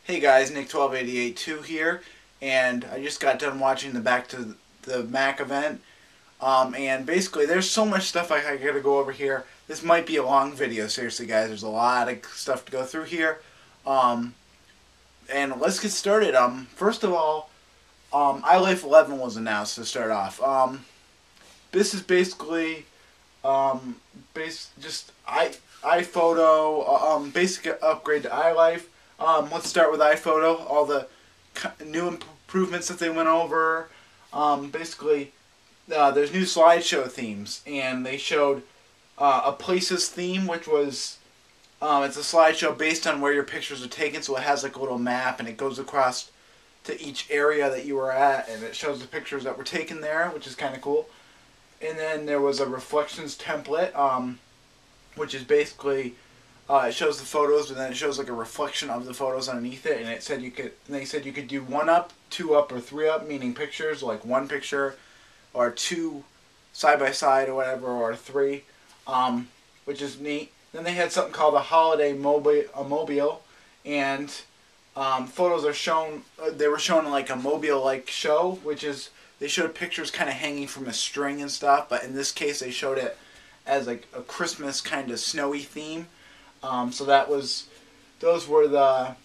Hey guys, Nick12882 here, and I just got done watching the Back to the Mac event. And basically, there's so much stuff I gotta go over here. This might be a long video, seriously, guys. There's a lot of stuff to go through here. Um, and let's get started. First of all, iLife 11 was announced to start off. This is basically just iPhoto, basic upgrade to iLife. Let's start with iPhoto. All the new improvements that they went over. Basically, there's new slideshow themes, and they showed a places theme, which was it's a slideshow based on where your pictures are taken. So it has like a little map, and it goes across to each area that you were at, and it shows the pictures that were taken there, which is kind of cool. And then there was a reflections template, which is basically it shows the photos, and then it shows like a reflection of the photos underneath it. And it said you could. And they said you could do 1 up, 2 up, or 3 up, meaning pictures like 1 picture, or 2 side by side or whatever, or 3, which is neat. Then they had something called a holiday mobile, and photos are shown. They were shown in like a mobile-like show, which is they showed pictures kind of hanging from a string and stuff. But in this case, they showed it as like a Christmas kind of snowy theme. So those were the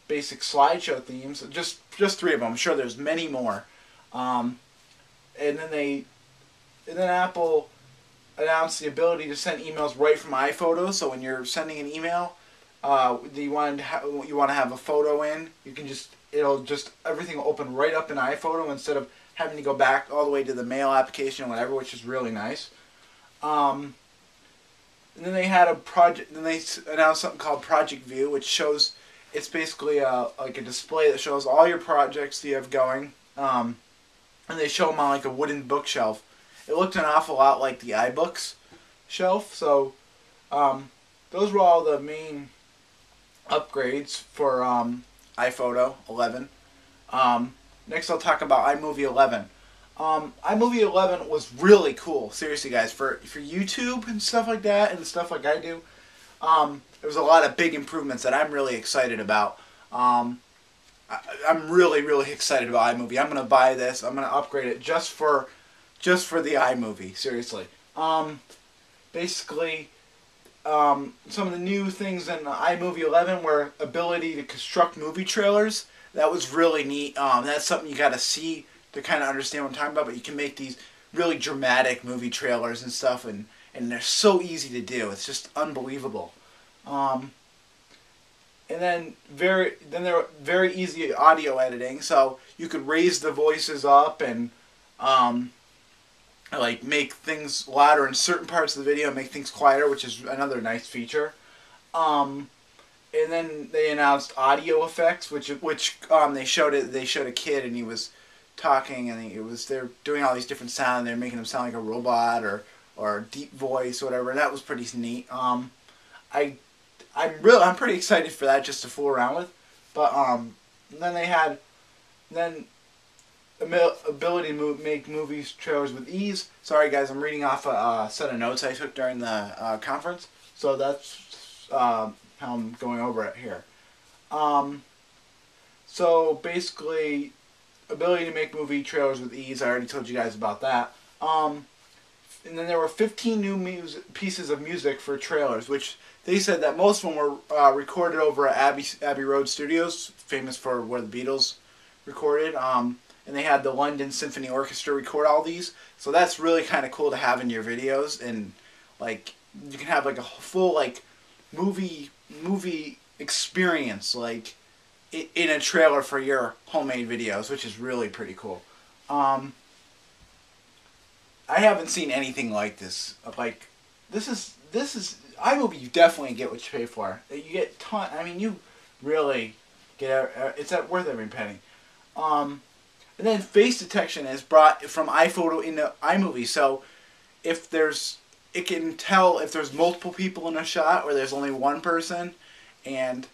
basic slideshow themes. Just 3 of them. I'm sure there's many more. And then Apple announced the ability to send emails right from iPhoto. So when you're sending an email, you want to have a photo in, you can everything will open right up in iPhoto instead of having to go back all the way to the mail application or whatever, which is really nice. And then they had a project. Then they announced something called Project View, which shows it's basically like a display that shows all your projects that you have going, and they show them on like a wooden bookshelf. It looked an awful lot like the iBooks shelf. So those were all the main upgrades for iPhoto 11. Next, I'll talk about iMovie 11. iMovie 11 was really cool. Seriously, guys, for YouTube and stuff like that, and stuff like I do, there was a lot of big improvements that I'm really excited about. I'm really, really excited about iMovie. I'm gonna buy this. I'm gonna upgrade it just for the iMovie. Seriously. Basically, some of the new things in iMovie 11 were ability to construct movie trailers. That was really neat. That's something you got to see to kind of understand what I'm talking about. But you can make these really dramatic movie trailers and stuff, and they're so easy to do. It's just unbelievable. And then there were very easy audio editing, so you could raise the voices up and like make things louder in certain parts of the video, make things quieter, which is another nice feature. And then they announced audio effects, which they showed it. They showed a kid, and he was talking, and they're doing all these different sounds. They're making him sound like a robot or deep voice or whatever. And that was pretty neat. I'm pretty excited for that, just to fool around with. But then they had ability to make movies trailers with ease. Sorry guys, I'm reading off a set of notes I took during the conference, so that's how I'm going over it here. So basically, ability to make movie trailers with ease. I already told you guys about that. And then there were 15 new pieces of music for trailers, which they said that most of them were recorded over at Abbey Road Studios, famous for where the Beatles recorded. And they had the London Symphony Orchestra record all these. So that's really kind of cool to have in your videos, and like you can have like a full like movie experience like in a trailer for your homemade videos, which is really pretty cool. I haven't seen anything like this. Like this is iMovie. You definitely get what you pay for. You get I mean, you really get it's worth every penny. And then face detection is brought from iPhoto into iMovie. So it can tell if there's multiple people in a shot or there's only one person, and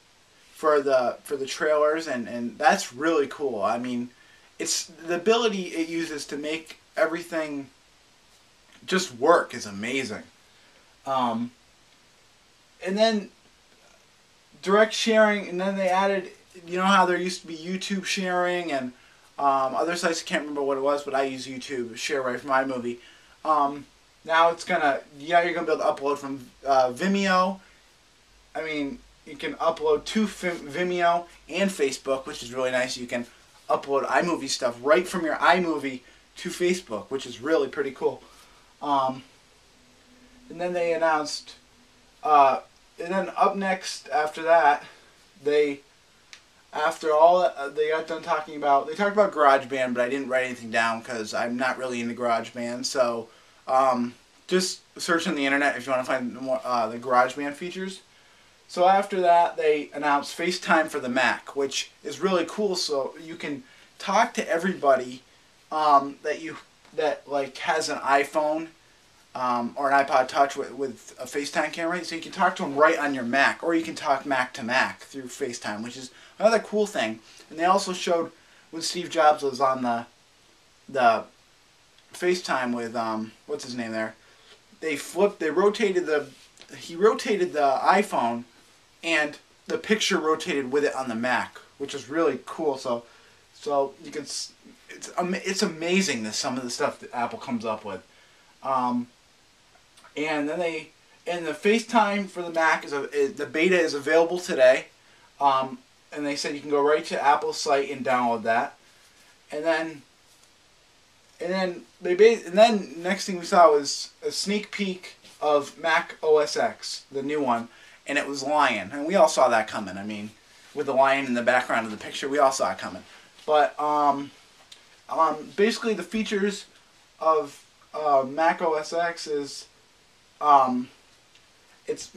for the trailers, and that's really cool. I mean, it's the ability it uses to make everything just work is amazing. And then direct sharing, and then they added, you know how there used to be YouTube sharing and other sites, I can't remember what it was, but I use YouTube, share right from iMovie. Now it's gonna, you're gonna be able to upload from Vimeo. I mean, you can upload to Vimeo and Facebook, which is really nice. You can upload iMovie stuff right from your iMovie to Facebook, which is really pretty cool. And then they announced, and then up next after that, after all that, they got done talking about, they talked about GarageBand, but I didn't write anything down because I'm not really into GarageBand. So just search on the internet if you want to find more, the GarageBand features. So after that, they announced FaceTime for the Mac, which is really cool. So you can talk to everybody that like has an iPhone or an iPod Touch with a FaceTime camera. So you can talk to them right on your Mac, or you can talk Mac to Mac through FaceTime, which is another cool thing. And they also showed when Steve Jobs was on the FaceTime with what's his name there. He rotated the iPhone, and the picture rotated with it on the Mac, which is really cool. So you can, it's amazing some of the stuff that Apple comes up with. And then the FaceTime for the Mac the beta is available today. And they said you can go right to Apple's site and download that. And then next thing we saw was a sneak peek of Mac OS X, the new one, and it was Lion, and we all saw that coming. I mean, with the lion in the background of the picture, we all saw it coming. But basically, the features of Mac OS X is it's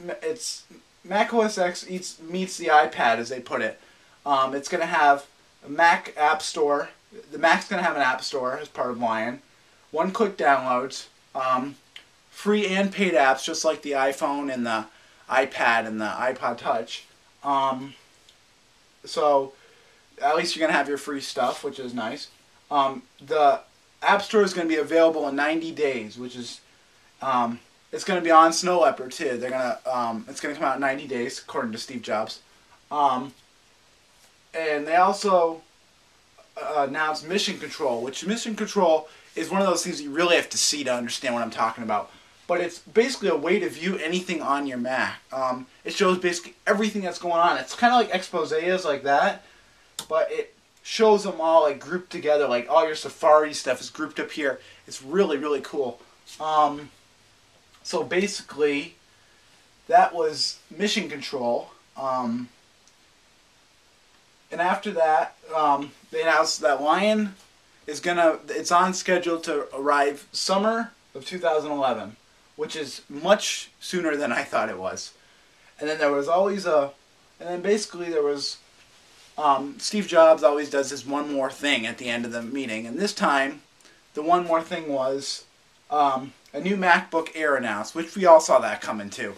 Mac OS X meets the iPad, as they put it. It's going to have a Mac App Store. The Mac's going to have an App Store as part of Lion. One-click downloads. Free and paid apps, just like the iPhone and the iPad and the iPod Touch. So at least you're going to have your free stuff, which is nice. The App Store is going to be available in 90 days, which is it's going to be on Snow Leopard too. They're gonna it's going to come out in 90 days, according to Steve Jobs. And they also announced Mission Control, which Mission Control is one of those things that you really have to see to understand what I'm talking about. But it's basically a way to view anything on your Mac. It shows basically everything that's going on. It's kind of like Exposés like that, but it shows them all like grouped together. Like all your Safari stuff is grouped up here. It's really, really cool. So basically, that was Mission Control. And after that, they announced that Lion is it's on schedule to arrive summer of 2011, which is much sooner than I thought it was. And then there was always Steve Jobs always does this one more thing at the end of the meeting, and this time, the one more thing was a new MacBook Air announced, which we all saw that coming too.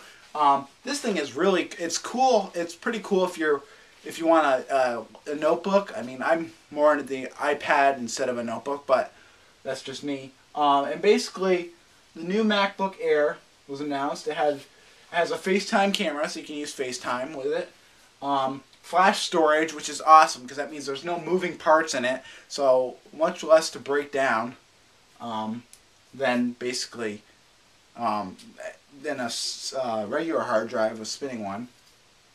This thing is it's cool. It's pretty cool if you want a notebook. I mean, I'm more into the iPad instead of a notebook, but that's just me. And basically, the new MacBook Air was announced. It has a FaceTime camera, so you can use FaceTime with it. Flash storage, which is awesome because that means there's no moving parts in it, so much less to break down than basically than a regular hard drive, a spinning one.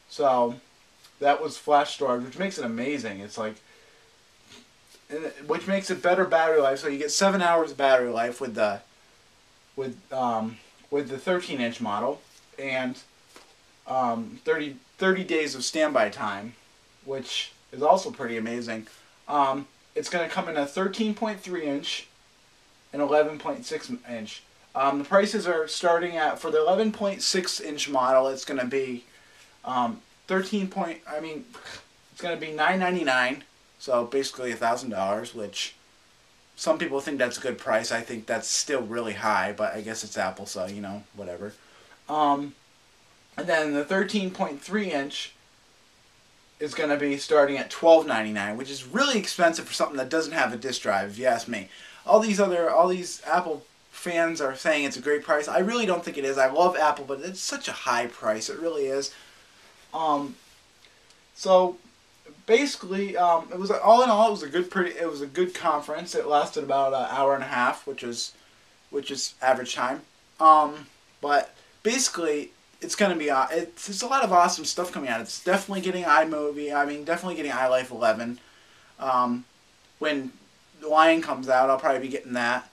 So that was flash storage, which makes it amazing. It's like, which makes it better battery life. So you get 7 hours of battery life with the 13-inch model, and 30 days of standby time, which is also pretty amazing. It's going to come in a 13.3-inch and 11.6-inch. The prices are starting at, for the 11.6-inch model, it's going to be it's going to be $999, so basically $1,000, which some people think that's a good price. I think that's still really high, but I guess it's Apple, so, you know, whatever. And then the 13.3-inch is going to be starting at $12.99, which is really expensive for something that doesn't have a disk drive, if you ask me. All these Apple fans are saying it's a great price. I really don't think it is. I love Apple, but it's such a high price. It really is. So basically, it was all in all, it was a good conference. It lasted about an hour and a half, which is average time. But basically, it's gonna be it's a lot of awesome stuff coming out. It's definitely getting iMovie. I mean, definitely getting iLife 11. When The Lion comes out, I'll probably be getting that.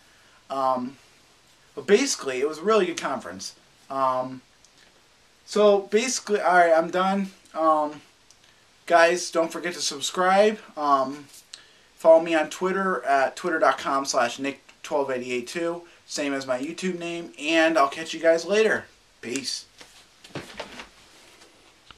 But basically, it was a really good conference. So basically, all right, I'm done. Guys, don't forget to subscribe. Follow me on Twitter at twitter.com/Nick12882, same as my YouTube name, and I'll catch you guys later. Peace.